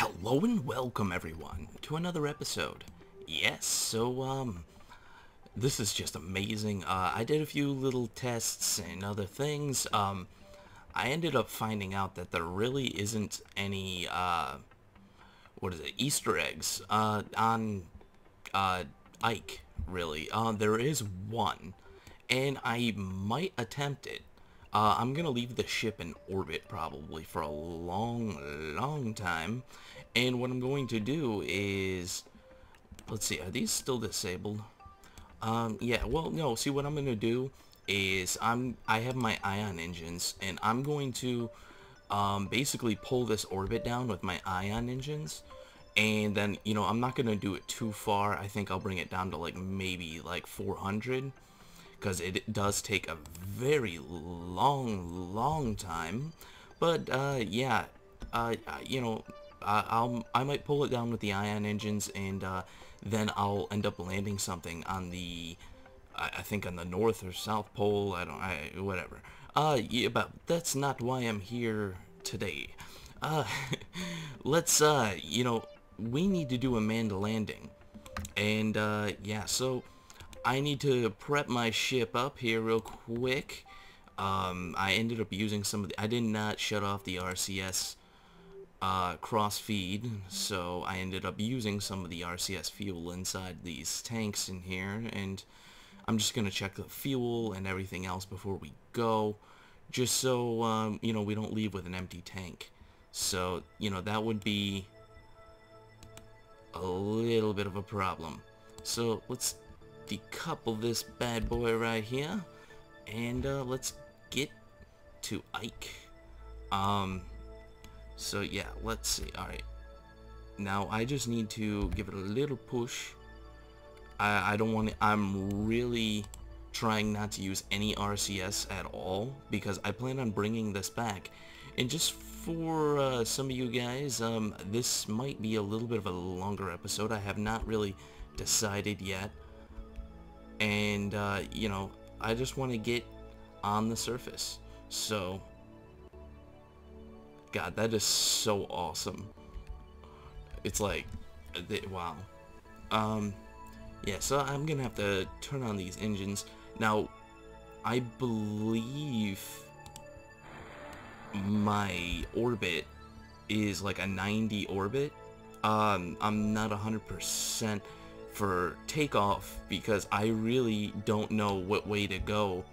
Hello and welcome everyone to another episode. Yes, this is just amazing. I did a few little tests and other things. I ended up finding out that there really isn't any, Easter eggs, on, Ike, really. There is one, and I might attempt it. I'm gonna leave the ship in orbit probably for a long time, and what I'm going to do is, let's see, are these still disabled? Yeah, well, no, see what I'm gonna do is I have my ion engines, and I'm going to, basically pull this orbit down with my ion engines, and then, I'm not gonna do it too far. I think I'll bring it down to, like, maybe, like, 400, because it does take a very long time. But yeah, I might pull it down with the ion engines, and then I'll end up landing something on the I think on the North or South Pole. Whatever. Yeah, but that's not why I'm here today. Uh, let's we need to do a manned landing, and yeah, so I need to prep my ship up here real quick. I ended up using some of the, I did not shut off the RCS cross feed, so I ended up using some of the RCS fuel inside these tanks in here, and I'm just gonna check the fuel and everything else before we go, just so we don't leave with an empty tank. So that would be a little bit of a problem. So let's decouple this bad boy right here, and let's get to Ike. So yeah, let's see. Alright, now I just need to give it a little push. I don't want to, I'm really trying not to use any RCS at all, because I plan on bringing this back. And just for some of you guys, this might be a little bit of a longer episode. I have not really decided yet, and I just want to get on the surface. So God, that is so awesome. It's like, wow. Yeah, so I'm gonna have to turn on these engines now. I believe my orbit is like a 90 orbit. I'm not 100% for takeoff, because I really don't know what way to go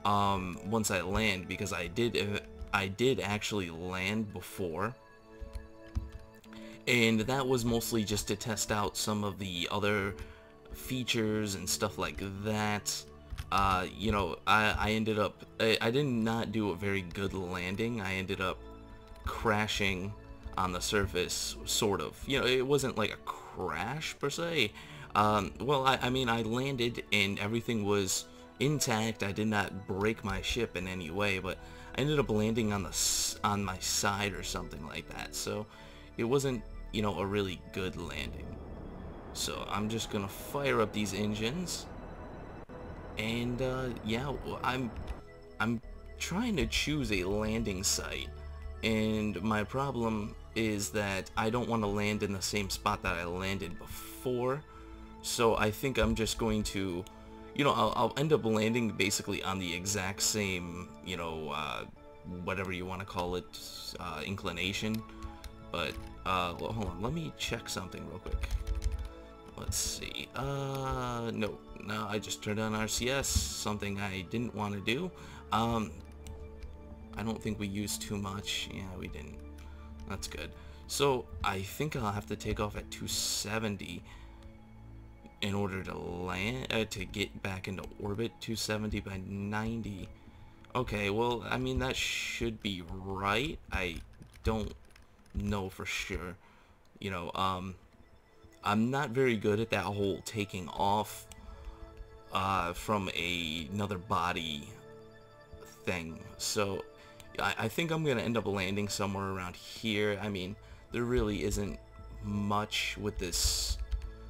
once I land, because I did actually land before, and that was mostly just to test out some of the other features and stuff like that. I ended up, I did not do a very good landing. I ended up crashing on the surface, sort of. It wasn't like a crash per se. Well, I mean, I landed and everything was intact. I did not break my ship in any way, but I ended up landing on my side or something like that. So it wasn't, a really good landing. So I'm just gonna fire up these engines, and yeah, I'm trying to choose a landing site, and my problem is that I don't want to land in the same spot that I landed before. So I think I'm just going to, I'll end up landing basically on the exact same, whatever you want to call it, inclination. But well, hold on, let me check something real quick. Let's see. No, I just turned on RCS, something I didn't want to do. I don't think we used too much. Yeah, we didn't. That's good. So I think I'll have to take off at 270 in order to land, to get back into orbit. 270 by 90. Okay, well, I mean, that should be right. I don't know for sure. I'm not very good at that whole taking off from another body thing. So I think I'm gonna end up landing somewhere around here. I mean, there really isn't much with this.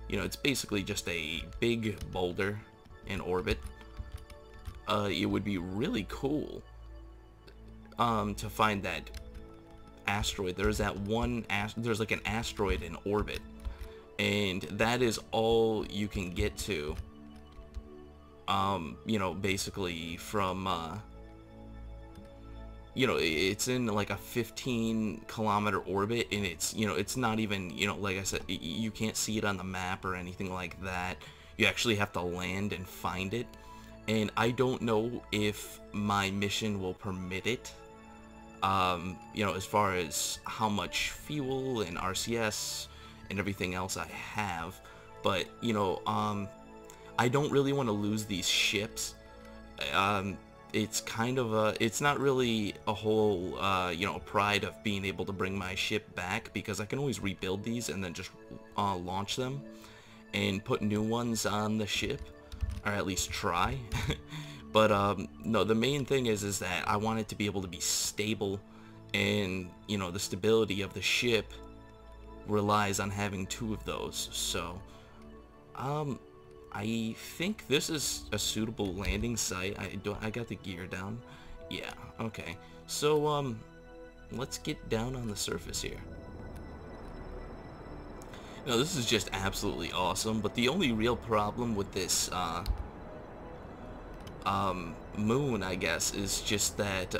It's basically just a big boulder in orbit. It would be really cool to find that asteroid. There's that one, there's like an asteroid in orbit, and that is all you can get to. You know, basically from, you know, it's in like a 15-kilometer orbit, and it's, you know, it's not even, you know, like I said, you can't see it on the map or anything like that. You actually have to land and find it, and I don't know if my mission will permit it. You know, as far as how much fuel and RCS and everything else I have, but, you know, I don't really want to lose these ships. It's kind of a, it's not really a whole, you know, pride of being able to bring my ship back, because I can always rebuild these and then just launch them and put new ones on the ship, or at least try. But no, the main thing is that I want it to be able to be stable, and, you know, the stability of the ship relies on having 2 of those. So I think this is a suitable landing site. I got the gear down. Yeah, okay. So let's get down on the surface here. Now, this is just absolutely awesome, but the only real problem with this moon, I guess, is just that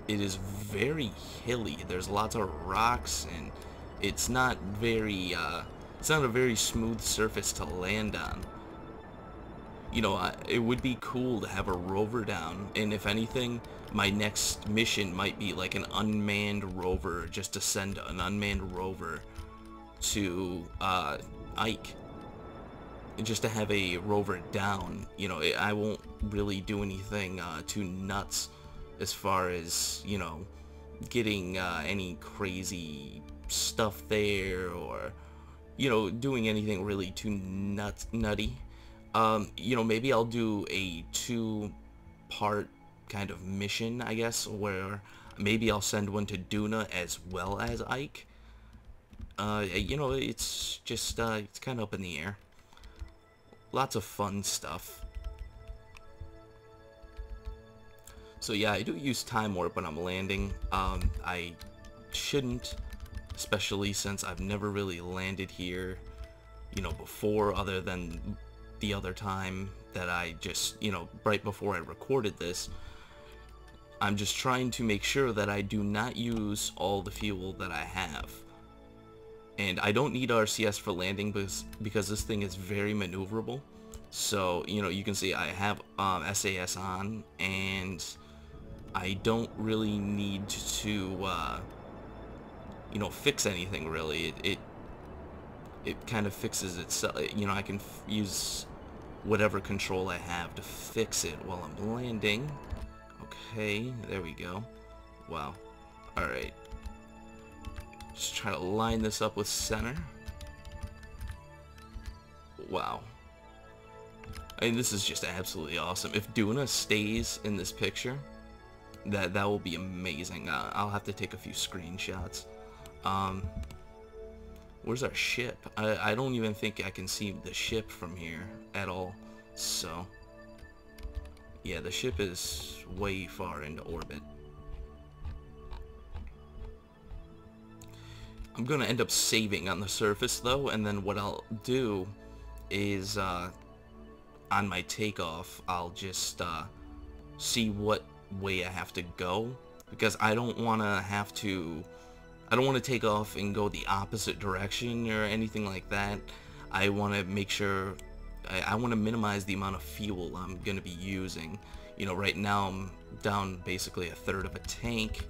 it is very hilly. There's lots of rocks, and it's not very it's not a very smooth surface to land on. You know, it would be cool to have a rover down, and if anything, my next mission might be like an unmanned rover, just to send an unmanned rover to Ike, just to have a rover down. You know, I won't really do anything too nuts as far as, you know, getting any crazy stuff there, or, you know, doing anything really too nutty. You know, maybe I'll do a 2-part kind of mission, I guess, where maybe I'll send one to Duna as well as Ike. You know, it's just, it's kind of up in the air. Lots of fun stuff. So yeah, I do use time warp when I'm landing. I shouldn't, especially since I've never really landed here, you know, before, other than the other time that I just, you know, right before I recorded this. I'm just trying to make sure that I do not use all the fuel that I have. And I don't need RCS for landing because this thing is very maneuverable. So, you know, you can see I have SAS on, and I don't really need to, you know, fix anything really. It kind of fixes itself. You know, I can use whatever control I have to fix it while I'm landing. Okay, there we go. Wow. Alright. Just try to line this up with center. Wow. I mean, this is just absolutely awesome. If Duna stays in this picture, that will be amazing. I'll have to take a few screenshots. Where's our ship? I don't even think I can see the ship from here at all. So, yeah, the ship is way far into orbit. I'm gonna end up saving on the surface though, and then what I'll do is on my takeoff, I'll just see what way I have to go, because I don't want to take off and go the opposite direction or anything like that. I want to make sure, I want to minimize the amount of fuel I'm going to be using. You know, right now I'm down basically 1/3 of a tank,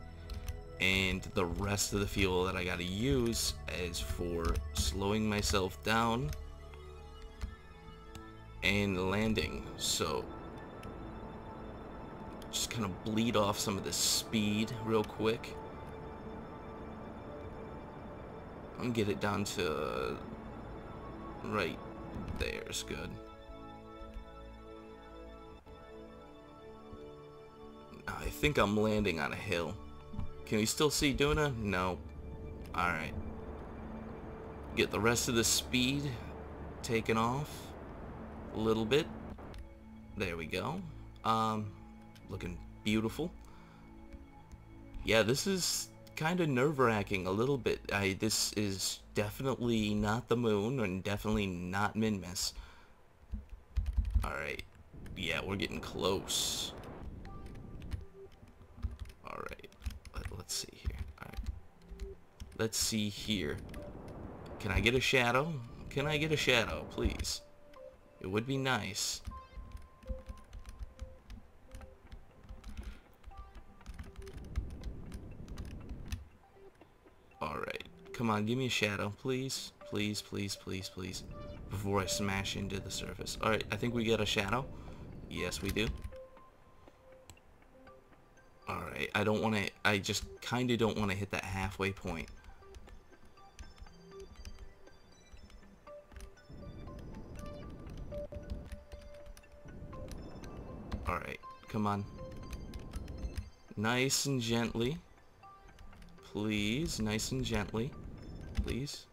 and the rest of the fuel that I got to use is for slowing myself down and landing. So just kind of bleed off some of this speed real quick. I'm gonna get it down to right there's good. I think I'm landing on a hill. Can we still see Duna? No. Alright. Get the rest of the speed taken off a little bit. There we go. Looking beautiful. Yeah, this is kind of nerve-wracking a little bit. This is definitely not the moon, and definitely not Minmus. Alright. Yeah, we're getting close. Alright. Let's see here. Alright. Let's see here. Can I get a shadow? Can I get a shadow, please? It would be nice. Alright. Come on, give me a shadow, please. Please, please, please, please. Before I smash into the surface. Alright, I think we got a shadow. Yes, we do. Alright, I don't want to... I just kind of don't want to hit that halfway point. Alright, come on. Nice and gently. Please, nice and gently. Please.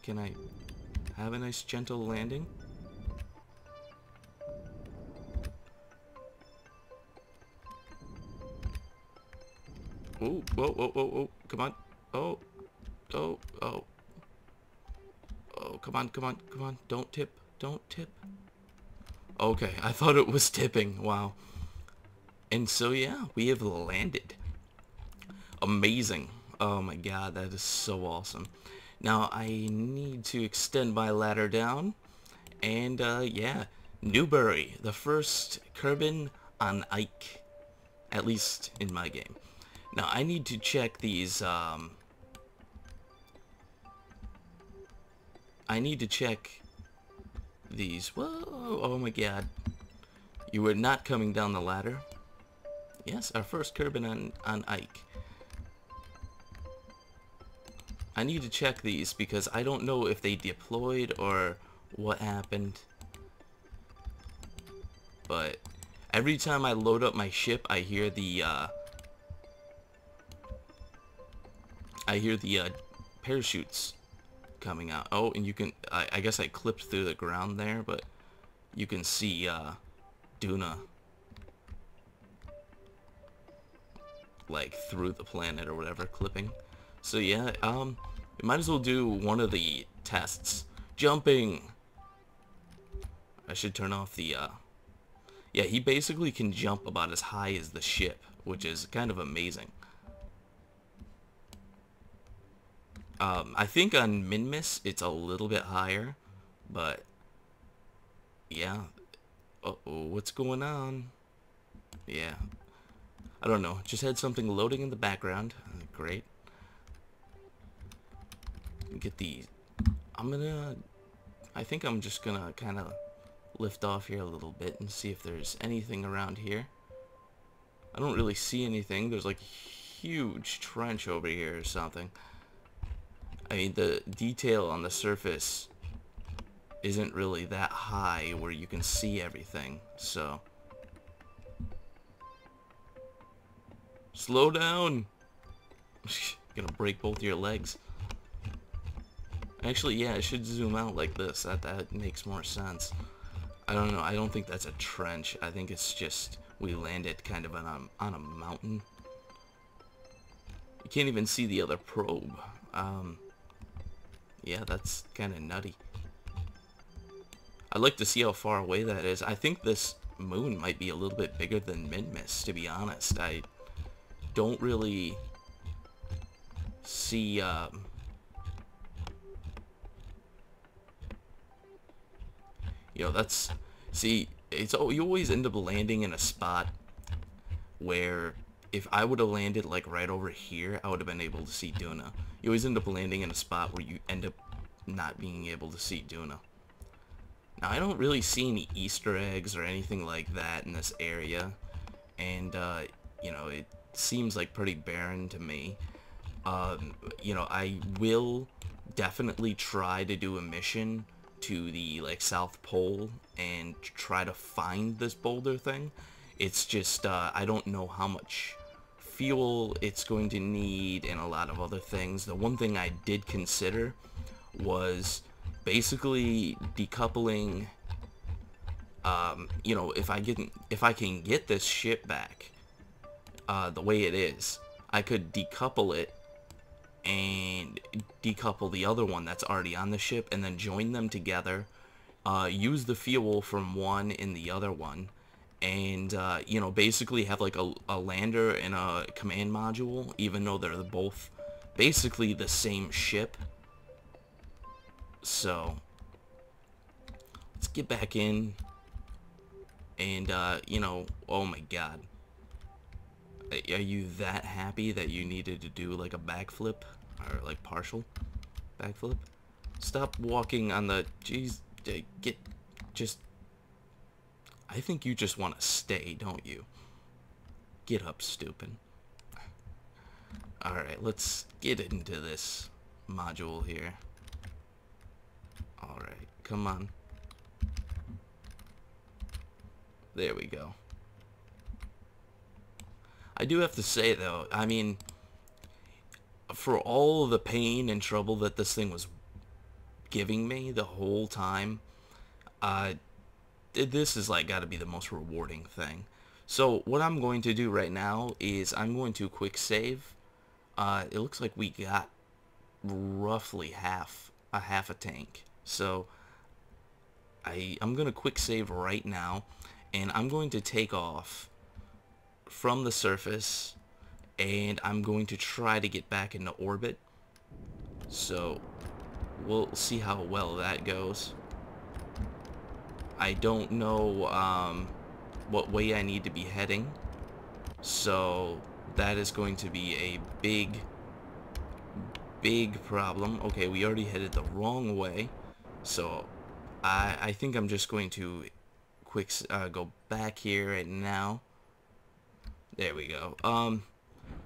Can I have a nice gentle landing? Oh, whoa, whoa, whoa, whoa, come on. Oh, oh, oh. Oh, come on, come on, come on. Don't tip, don't tip. Okay, I thought it was tipping. Wow. And so, yeah, we have landed. Amazing. Oh my god, that is so awesome. Now, I need to extend my ladder down. And, yeah. Newbury, the first Kerbin on Ike. At least in my game. Now, I need to check these, I need to check these. Whoa, oh my god. You were not coming down the ladder. Yes, our first Kerbin on Ike. I need to check these because I don't know if they deployed or what happened. But every time I load up my ship, I hear the parachutes coming out. Oh, and you can, I guess I clipped through the ground there, but you can see Duna like through the planet or whatever, clipping. So yeah, we might as well do one of the tests. Jumping! I should turn off the, yeah, he basically can jump about as high as the ship, which is kind of amazing. I think on Minmus it's a little bit higher, but yeah. Uh-oh, what's going on? Yeah. I don't know. Just had something loading in the background. Great. Get the... I think I'm just gonna kind of lift off here a little bit and see if there's anything around here. I don't really see anything. There's like a huge trench over here or something. I mean, the detail on the surface isn't really that high where you can see everything, so... Slow down! Gonna break both your legs. Actually, yeah, I should zoom out like this. That makes more sense. I don't know. I don't think that's a trench. I think it's just we landed kind of on a mountain. You can't even see the other probe. Yeah, that's kind of nutty. I'd like to see how far away that is. I think this moon might be a little bit bigger than Minmus, to be honest. I don't really see, you know, that's, see, it's, oh, you always end up landing in a spot where if I would have landed like right over here, I would have been able to see Duna. You always end up landing in a spot where you end up not being able to see Duna. Now, I don't really see any Easter eggs or anything like that in this area, and, you know, it seems like pretty barren to me. You know, I will definitely try to do a mission to the, like, South Pole and try to find this boulder thing. It's just, I don't know how much fuel it's going to need and a lot of other things. The one thing I did consider was basically decoupling, you know, if I can get this ship back the way it is, I could decouple it and decouple the other one that's already on the ship, and then join them together, use the fuel from one in the other one, and you know, basically have like a lander and a command module, even though they're both basically the same ship. So let's get back in, and you know, oh my god, are you that happy that you needed to do like a backflip, or like partial backflip? Stop walking on the, jeez, get, just, I think you just want to stay, don't you? Get up, stupid. Alright, let's get into this module here. Alright, come on. There we go. I do have to say, though, I mean, for all the pain and trouble that this thing was giving me the whole time, this is like got to be the most rewarding thing. So what I'm going to do right now is I'm going to quick save. It looks like we got roughly half a tank. So I'm going to quick save right now, and I'm going to take off from the surface, and I'm going to try to get back into orbit. So we'll see how well that goes. I don't know what way I need to be heading, so that is going to be a big problem. Okay, we already headed the wrong way, so I think I'm just going to go back here right now. There we go.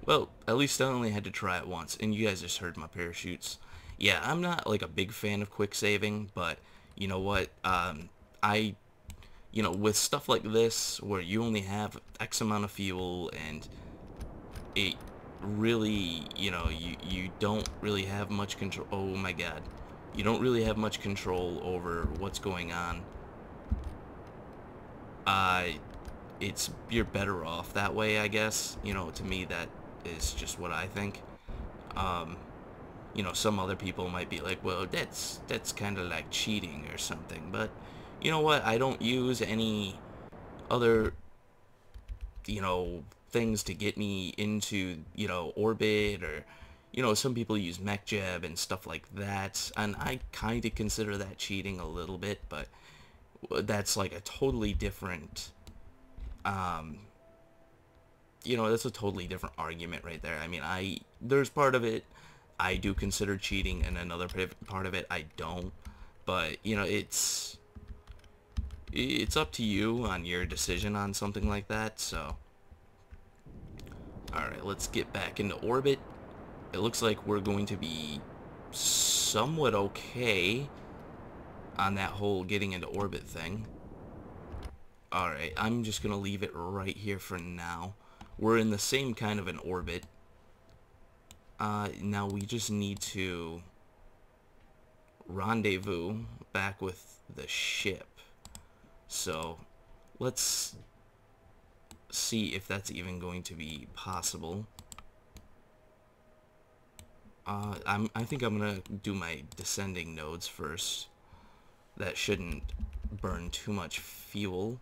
Well, at least I only had to try it once, and you guys just heard my parachutes. Yeah, I'm not like a big fan of quick saving, but you know what? You know, with stuff like this, where you only have X amount of fuel, and it really, you know, you don't really have much control. Oh my god. You don't really have much control over what's going on. You're better off that way, I guess. You know, to me, that is just what I think. You know, some other people might be like, well, that's kind of like cheating or something, but you know what? I don't use any other, you know, things to get me into, you know, orbit, or, you know, some people use mech jeb and stuff like that, and I kind of consider that cheating a little bit, but that's like a totally different, you know, that's a totally different argument right there. I mean, there's part of it I do consider cheating, and another part of it I don't, but, you know, it's up to you on your decision on something like that. So alright, let's get back into orbit. It looks like we're going to be somewhat okay on that whole getting into orbit thing. Alright, I'm just gonna leave it right here for now. We're in the same kind of an orbit. Now we just need to rendezvous back with the ship. So let's see if that's even going to be possible. I think I'm gonna do my descending nodes first. That shouldn't burn too much fuel.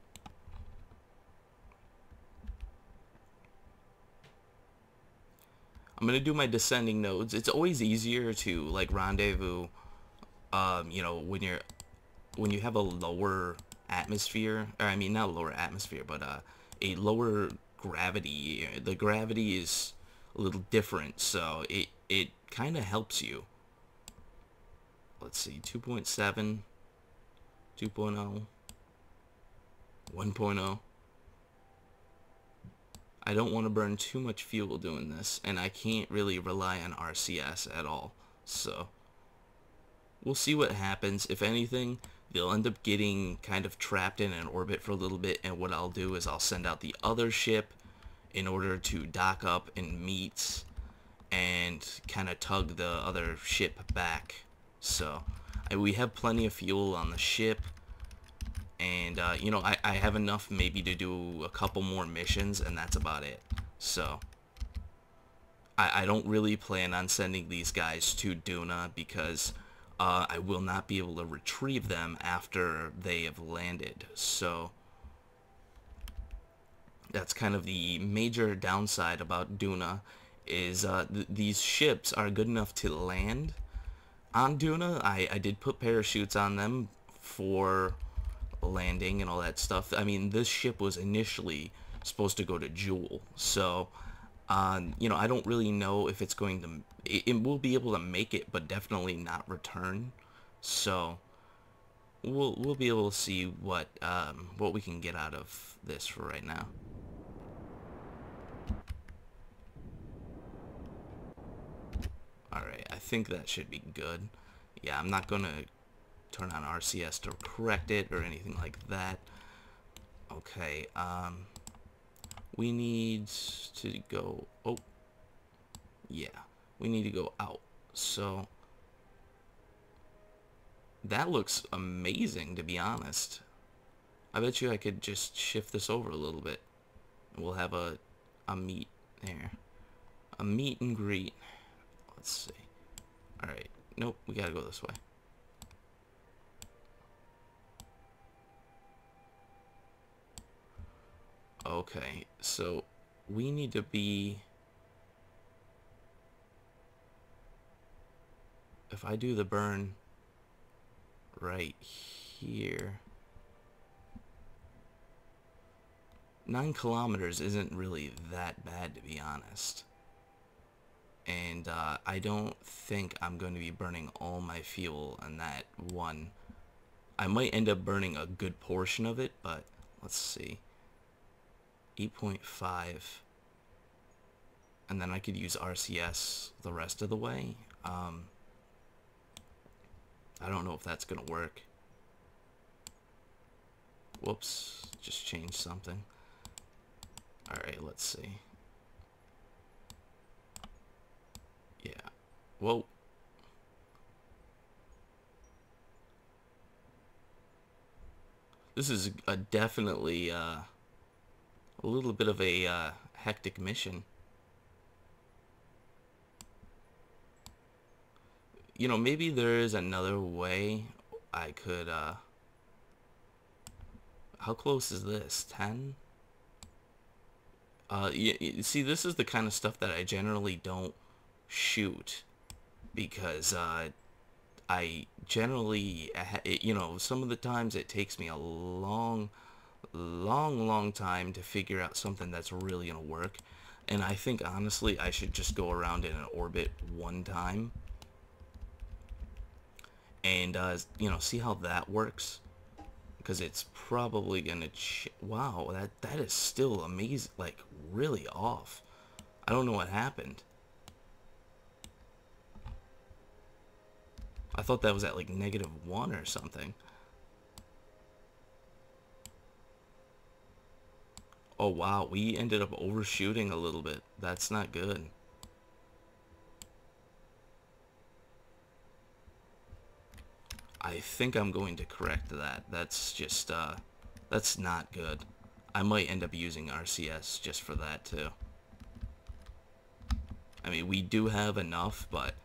I'm gonna do my descending nodes. It's always easier to like rendezvous, you know, when you have a lower atmosphere, or I mean not a lower atmosphere, but a lower gravity. The gravity is a little different, so it kind of helps you. Let's see, 2.7, 2.0, 1.0. I don't want to burn too much fuel doing this, and I can't really rely on RCS at all, so we'll see what happens. If anything, they'll end up getting kind of trapped in an orbit for a little bit, and what I'll do is I'll send out the other ship in order to dock up and meet and kind of tug the other ship back. So we have plenty of fuel on the ship, and you know, I have enough maybe to do a couple more missions, and that's about it. So I don't really plan on sending these guys to Duna because I will not be able to retrieve them after they have landed. So that's kind of the major downside about Duna is these ships are good enough to land on Duna. I did put parachutes on them for landing and all that stuff. I mean, this ship was initially supposed to go to Jool, so you know, I don't really know if it's going to it will be able to make it, but definitely not return. So we'll be able to see what we can get out of this for right now. Alright, I think that should be good. Yeah, I'm not gonna turn on RCS to correct it or anything like that. Okay, we need to go, oh, yeah, we need to go out. So, that looks amazing, to be honest. I bet you I could just shift this over a little bit. We'll have a meet there. A meet and greet. Let's see. Alright, nope, we gotta go this way. Okay, so we need to be... If I do the burn right here... 9 kilometers isn't really that bad, to be honest. And I don't think I'm going to be burning all my fuel on that one. I might end up burning a good portion of it, but let's see. 8.5. And then I could use RCS the rest of the way. I don't know if that's going to work. Whoops, just changed something. Alright, let's see. Yeah. Whoa. This is a definitely a little bit of a hectic mission. You know, maybe there is another way I could, how close is this? 10? You see, this is the kind of stuff that I generally don't shoot because I generally, you know, some of the times it takes me a long time to figure out something that's really gonna work, and I think honestly I should just go around in an orbit one time and you know, see how that works, because it's probably gonna wow, that is still amazing, like really off. I don't know what happened. I thought that was at like -1 or something. Oh wow, we ended up overshooting a little bit. That's not good. I think I'm going to correct that. That's just, that's not good. I might end up using RCS just for that too. I mean, we do have enough, but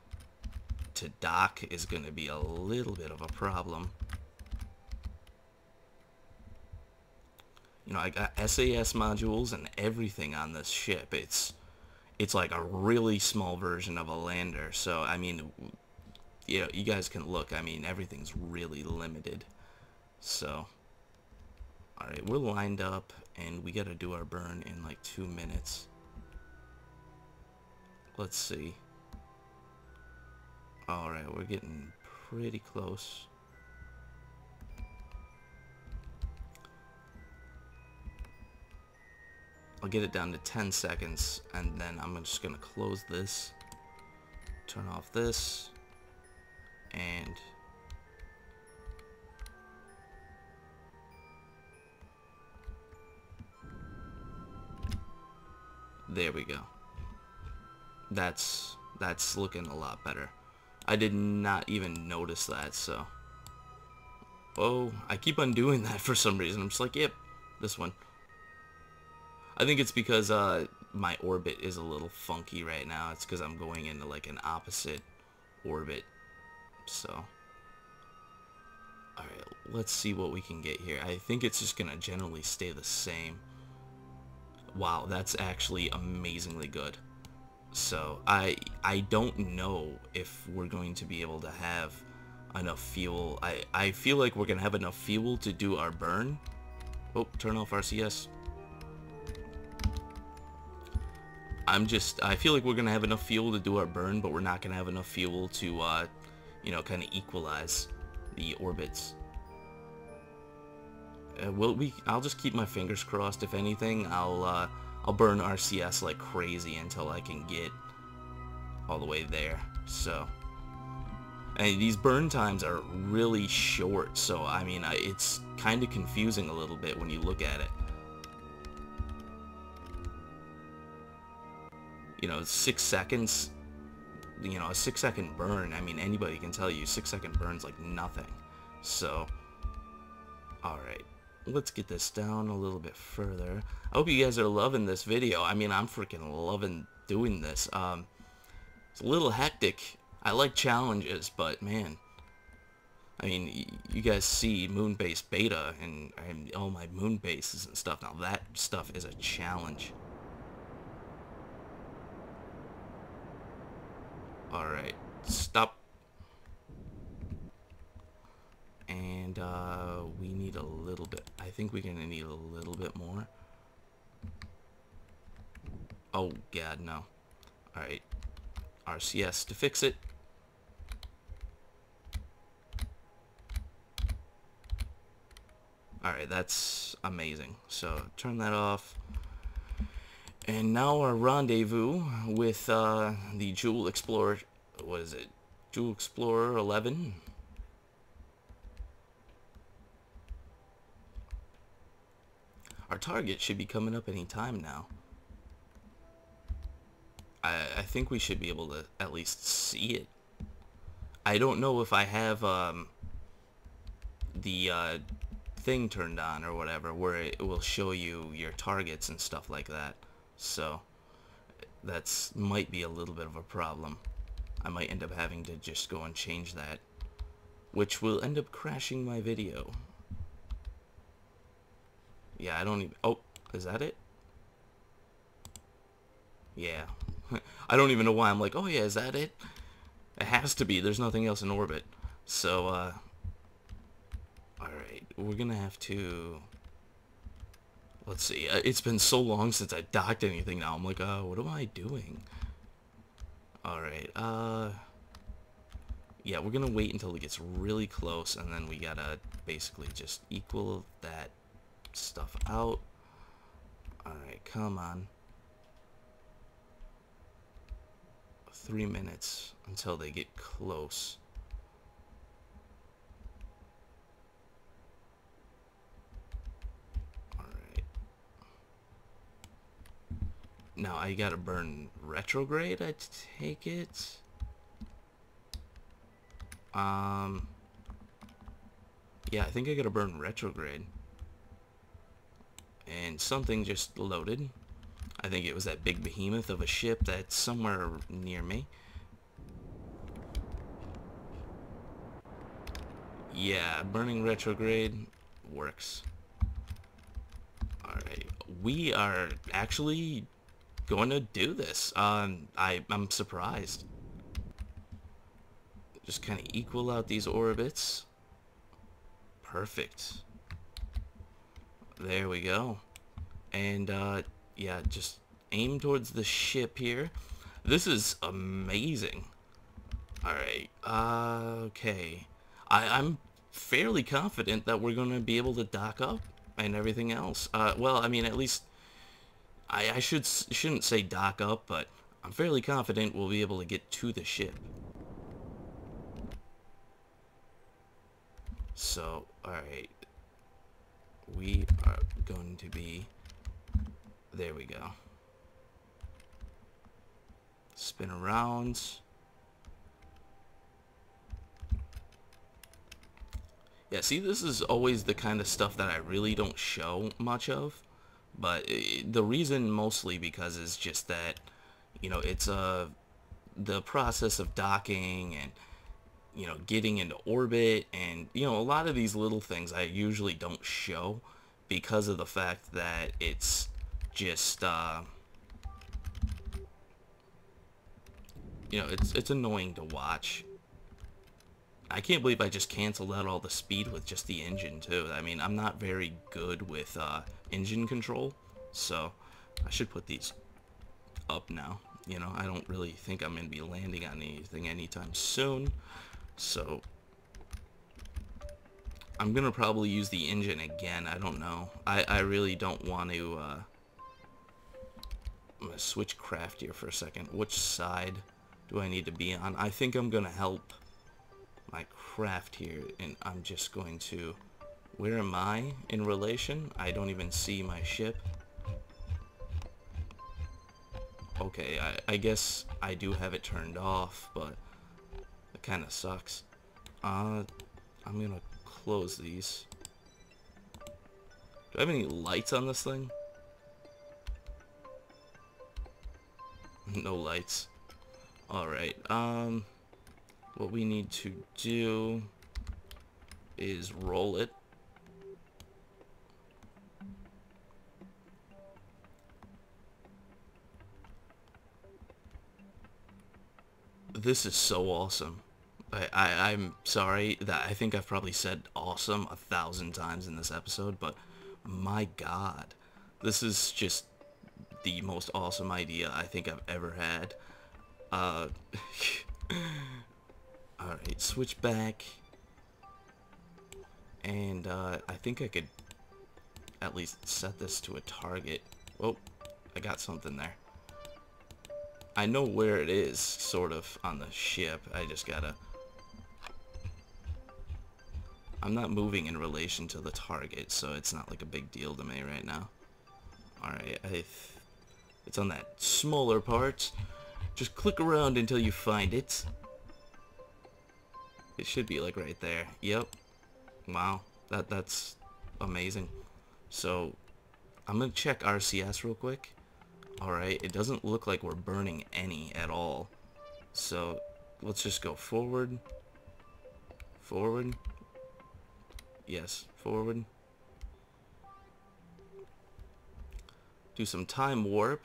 to dock is going to be a little bit of a problem. You know, I got SAS modules and everything on this ship. It's like a really small version of a lander. So, I mean, you know, you guys can look. I mean, everything's really limited. So, alright, we're lined up, and we gotta do our burn in like 2 minutes. Let's see. Alright, we're getting pretty close. I'll get it down to 10 seconds, and then I'm just gonna close this, turn off this, and there we go. That's looking a lot better. I did not even notice that, so. Oh, I keep on doing that for some reason. I'm just like, yep, this one. I think it's because my orbit is a little funky right now. It's because I'm going into like an opposite orbit. So, alright, let's see what we can get here. I think it's just gonna generally stay the same. Wow, that's actually amazingly good. So, I don't know if we're going to be able to have enough fuel. I feel like we're gonna have enough fuel to do our burn. Oh, turn off RCS. I feel like we're gonna have enough fuel to do our burn, but we're not gonna have enough fuel to, you know, kind of equalize the orbits. I'll just keep my fingers crossed. If anything, I'll burn RCS like crazy until I can get all the way there. So, and these burn times are really short. So, I mean, it's kind of confusing a little bit when you look at it. You know, 6 seconds, you know, a 6-second burn, I mean, anybody can tell you 6-second burns like nothing. So, alright, let's get this down a little bit further. I hope you guys are loving this video. I mean, I'm freaking loving doing this. It's a little hectic. I like challenges, but man, I mean, you guys see moon base beta and all my moon bases and stuff. Now that stuff is a challenge. Alright, stop. And we need a little bit. I think we're gonna need a little bit more. Oh god, no. Alright, RCS to fix it. Alright, that's amazing. So turn that off. And now our rendezvous with the Jool Explorer, what is it? Jool Explorer 11. Our target should be coming up any time now. I think we should be able to at least see it. I don't know if I have the thing turned on or whatever, where it will show you your targets and stuff like that. So that's might be a little bit of a problem. I might end up having to just go and change that, which will end up crashing my video. Yeah, I don't even... Oh, is that it? Yeah. I don't even know why I'm like, oh yeah, is that it? It has to be. There's nothing else in orbit. So, alright, we're gonna have to... Let's see, it's been so long since I docked anything now. I'm like, what am I doing? Alright, yeah, we're gonna wait until it gets really close, and then we gotta basically just equal that stuff out. Alright, come on. 3 minutes until they get close. Now I gotta burn retrograde, I take it. Yeah, I think I gotta burn retrograde. And something just loaded. I think it was that big behemoth of a ship that's somewhere near me. Yeah, burning retrograde works. Alright, we are actually going to do this. I'm surprised. Just kind of equal out these orbits. Perfect. There we go. And yeah, just aim towards the ship here. This is amazing. Alright, okay. I'm fairly confident that we're going to be able to dock up and everything else. Well, I mean, at least I shouldn't say dock up, but I'm fairly confident we'll be able to get to the ship. So, alright. We are going to be... There we go. Spin around. Yeah, see, this is always the kind of stuff that I really don't show much of. But the reason mostly because is just that, it's the process of docking and, getting into orbit, and, a lot of these little things I usually don't show because of the fact that it's just, it's annoying to watch. I can't believe I just canceled out all the speed with just the engine, too. I mean, I'm not very good with engine control, so I should put these up now. I don't really think I'm going to be landing on anything anytime soon, so I'm going to probably use the engine again. I don't know. I really don't want to... I'm going to switch craft here for a second. Which side do I need to be on? I think I'm going to help my craft here, and I'm just going to... Where am I in relation? I don't even see my ship. Okay, I guess I do have it turned off, but it kind of sucks. I'm gonna close these. Do I have any lights on this thing? No lights. Alright, what we need to do is roll it. This is so awesome. I'm sorry that I think I've probably said awesome 1,000 times in this episode, but my god, this is just the most awesome idea I think I've ever had. Alright, switch back. And I think I could at least set this to a target. Oh, I got something there. I know where it is, sort of, on the ship. I just gotta... I'm not moving in relation to the target, so it's not like a big deal to me right now. Alright, it's on that smaller part. Just click around until you find it. It should be like right there. Yep. Wow, that's amazing. So, I'm gonna check RCS real quick. Alright, it doesn't look like we're burning any at all. So, let's just go forward. Forward. Yes, forward. Do some time warp.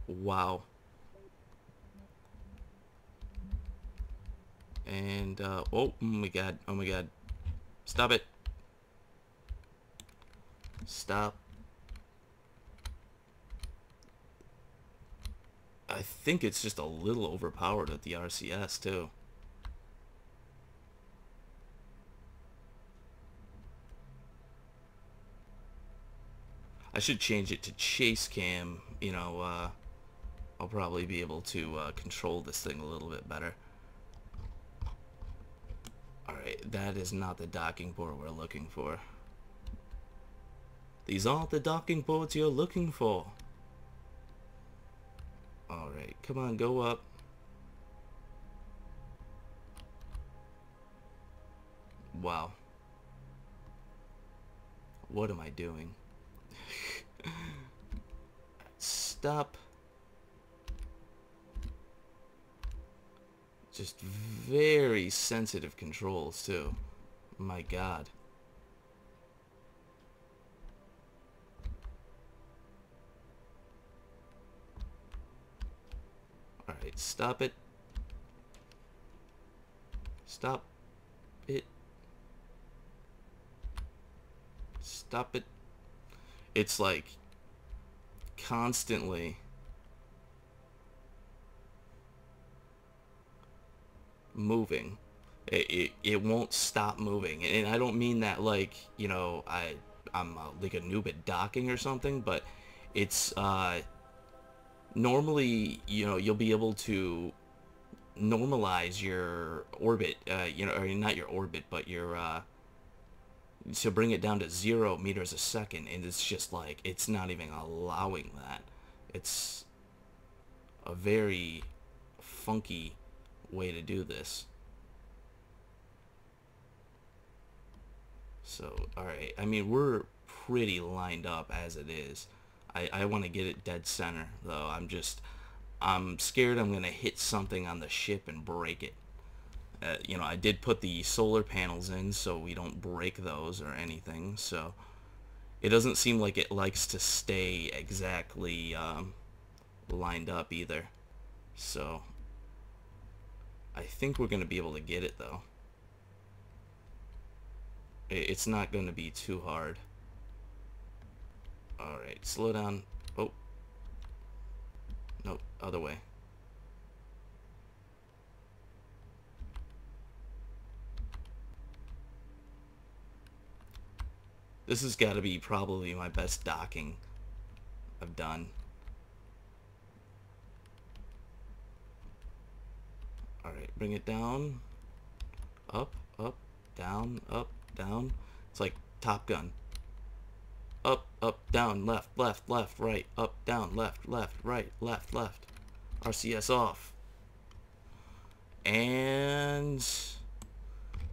Wow. And, oh my god, oh my god. Stop it. Stop. I think it's just a little overpowered at the RCS, too. I should change it to chase cam. I'll probably be able to control this thing a little bit better. Alright, that is not the docking port we're looking for. These aren't the docking ports you're looking for. Alright, come on, go up. Wow. What am I doing? Stop. Just very sensitive controls, too. My god. Alright, stop it. Stop it. Stop it. It's like constantly moving. It won't stop moving, and I don't mean that like, I'm like a noob at docking or something, but it's normally, you'll be able to normalize your orbit, or not your orbit, but your to bring it down to 0 meters a second, and it's just like, it's not even allowing that. It's a very funky way to do this. So, alright. I mean, we're pretty lined up as it is. I want to get it dead center, though. I'm scared I'm going to hit something on the ship and break it. You know, I did put the solar panels in so we don't break those or anything, so it doesn't seem like it likes to stay exactly lined up either. So I think we're going to be able to get it, though. It's not going to be too hard. Alright, slow down. Oh. Nope, other way. This has got to be probably my best docking I've done. Alright, bring it down. Up, up, down, up, down. It's like Top Gun. Up, up, down, left, left, left, right. Up, down, left, left, right, left, left. RCS off. And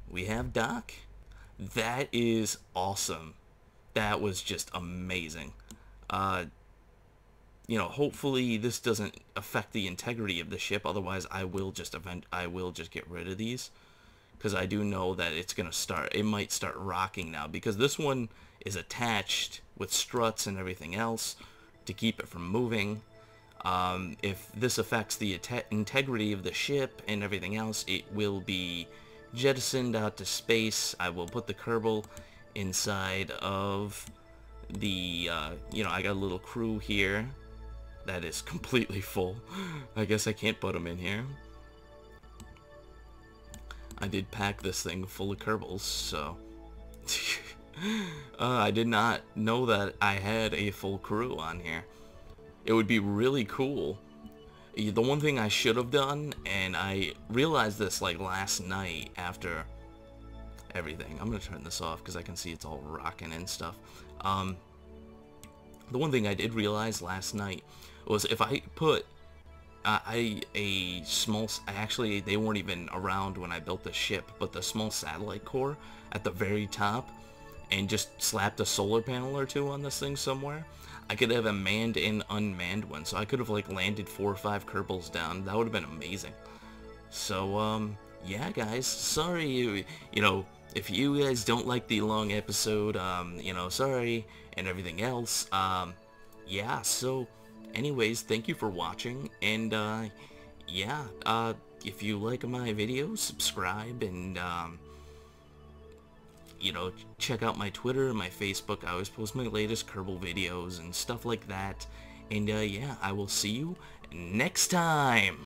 we have dock. That is awesome. That was just amazing. You know, hopefully this doesn't affect the integrity of the ship. Otherwise, I will just get rid of these, because I do know that it might start rocking now, because this one is attached with struts and everything else to keep it from moving. If this affects the integrity of the ship and everything else, it will be jettisoned out to space. I will put the Kerbal inside of the, you know, I got a little crew here that is completely full. I guess I can't put them in here. I did pack this thing full of Kerbals, so I did not know that I had a full crew on here. It would be really cool. The one thing I should have done, and I realized this like last night after everything. I'm gonna turn this off because I can see it's all rocking and stuff. The one thing I did realize last night was if I put actually they weren't even around when I built the ship, but the small satellite core at the very top, and just slapped a solar panel or two on this thing somewhere, I could have a manned and unmanned one. So I could have like landed 4 or 5 Kerbals down. That would have been amazing. So yeah, guys, sorry, you know, if you guys don't like the long episode, you know, sorry, and everything else. Yeah, so anyways, thank you for watching, and yeah, if you like my videos, subscribe, and you know, check out my Twitter and my Facebook. I always post my latest Kerbal videos and stuff like that. And yeah, I will see you next time.